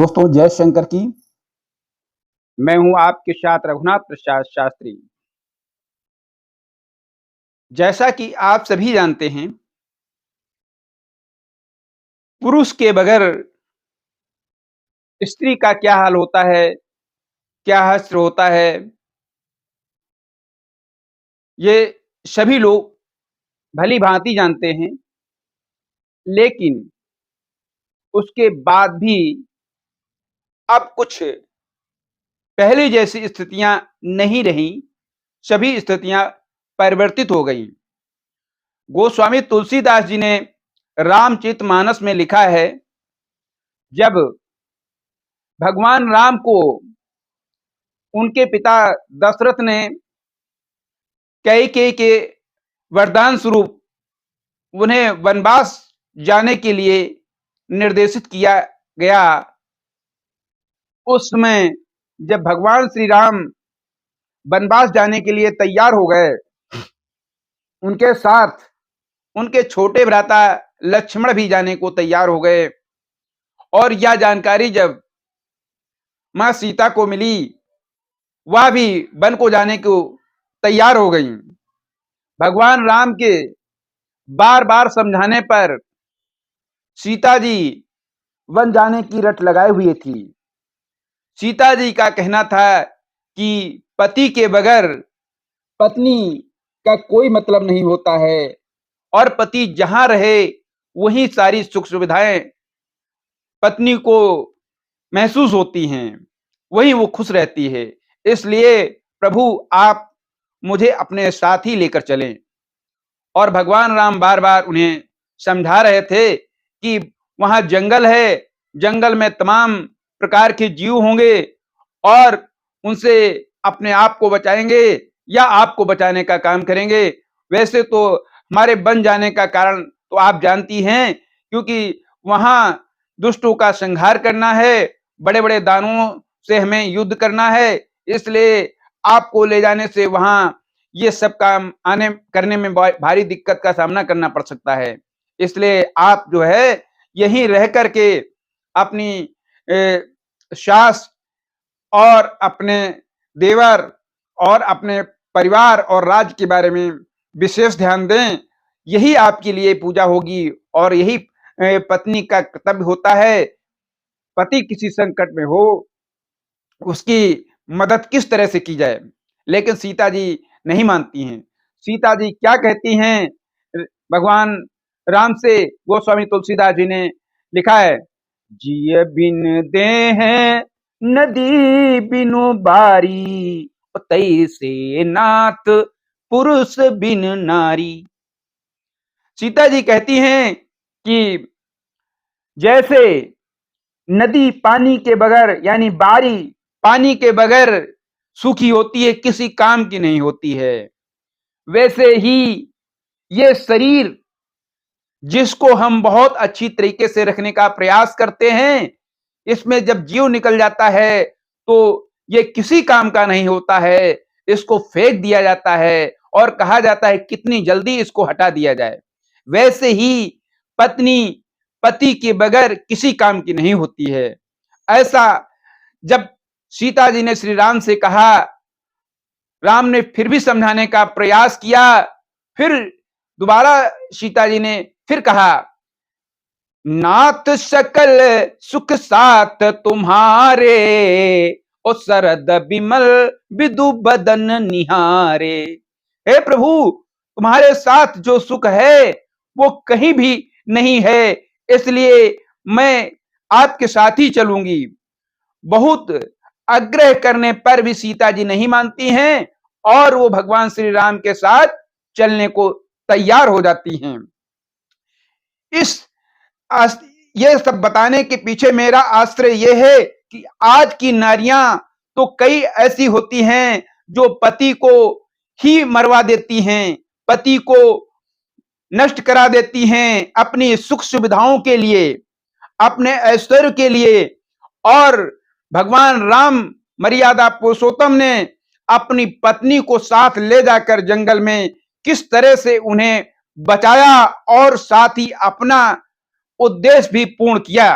दोस्तों जय शंकर की। मैं हूं आपके साथ रघुनाथ प्रसाद शास्त्री। जैसा कि आप सभी जानते हैं, पुरुष के बगैर स्त्री का क्या हाल होता है, क्या हश्र होता है, ये सभी लोग भली भांति जानते हैं। लेकिन उसके बाद भी अब कुछ पहले जैसी स्थितियां नहीं रहीं, सभी स्थितियां परिवर्तित हो गईं। गोस्वामी तुलसीदास जी ने रामचरितमानस में लिखा है, जब भगवान राम को उनके पिता दशरथ ने कैकेयी के वरदान स्वरूप उन्हें वनवास जाने के लिए निर्देशित किया गया, उस समय जब भगवान श्री राम वनवास जाने के लिए तैयार हो गए, उनके साथ उनके छोटे भ्राता लक्ष्मण भी जाने को तैयार हो गए। और यह जानकारी जब मां सीता को मिली, वह भी वन को जाने को तैयार हो गई। भगवान राम के बार बार समझाने पर सीता जी वन जाने की रट लगाए हुए थी। सीता जी का कहना था कि पति के बगैर पत्नी का कोई मतलब नहीं होता है, और पति जहां रहे वहीं सारी सुख सुविधाएं पत्नी को महसूस होती हैं, वहीं वो खुश रहती है। इसलिए प्रभु आप मुझे अपने साथ ही लेकर चलें। और भगवान राम बार बार उन्हें समझा रहे थे कि वहां जंगल है, जंगल में तमाम प्रकार के जीव होंगे और उनसे अपने आप को बचाएंगे या आपको बचाने का काम करेंगे। वैसे तो हमारे बन जाने का कारण तो आप जानती हैं, क्योंकि वहां दुष्टों का संहार करना है, बड़े बड़े दानवों से हमें युद्ध करना है, इसलिए आपको ले जाने से वहां ये सब काम आने करने में भारी दिक्कत का सामना करना पड़ सकता है। इसलिए आप जो है यहीं रह करके अपनी सास और अपने देवर और अपने परिवार और राज्य के बारे में विशेष ध्यान दें। यही आपके लिए पूजा होगी और यही पत्नी का कर्तव्य होता है। पति किसी संकट में हो, उसकी मदद किस तरह से की जाए। लेकिन सीता जी नहीं मानती हैं। सीता जी क्या कहती हैं भगवान राम से? गोस्वामी तुलसीदास जी ने लिखा है, जिय बिन देह नदी बिनु बारी, तैसे नाथ पुरुष बिन नारी। सीता जी कहती हैं कि जैसे नदी पानी के बगैर, यानी बारी पानी के बगैर सूखी होती है, किसी काम की नहीं होती है, वैसे ही ये शरीर जिसको हम बहुत अच्छी तरीके से रखने का प्रयास करते हैं, इसमें जब जीव निकल जाता है तो ये किसी काम का नहीं होता है, इसको फेंक दिया जाता है और कहा जाता है कितनी जल्दी इसको हटा दिया जाए। वैसे ही पत्नी पति के बगैर किसी काम की नहीं होती है। ऐसा जब सीता जी ने श्री राम से कहा, राम ने फिर भी समझाने का प्रयास किया। फिर दोबारा सीता जी ने फिर कहा, नाथ सकल सुख साथ तुम्हारे, ओ शरद बिमल विदु बदन निहारे। हे प्रभु, तुम्हारे साथ जो सुख है वो कहीं भी नहीं है, इसलिए मैं आपके साथ ही चलूंगी। बहुत आग्रह करने पर भी सीता जी नहीं मानती हैं और वो भगवान श्री राम के साथ चलने को तैयार हो जाती हैं। ये सब बताने के पीछे मेरा आश्रय ये है कि आज की नारियां तो कई ऐसी होती हैं जो पति को ही मरवा देती हैं, पति को नष्ट करा देती हैं अपनी सुख सुविधाओं के लिए, अपने ऐश्वर्य के लिए। और भगवान राम मर्यादा पुरुषोत्तम ने अपनी पत्नी को साथ ले जाकर जंगल में किस तरह से उन्हें बचाया और साथ ही अपना उद्देश्य भी पूर्ण किया।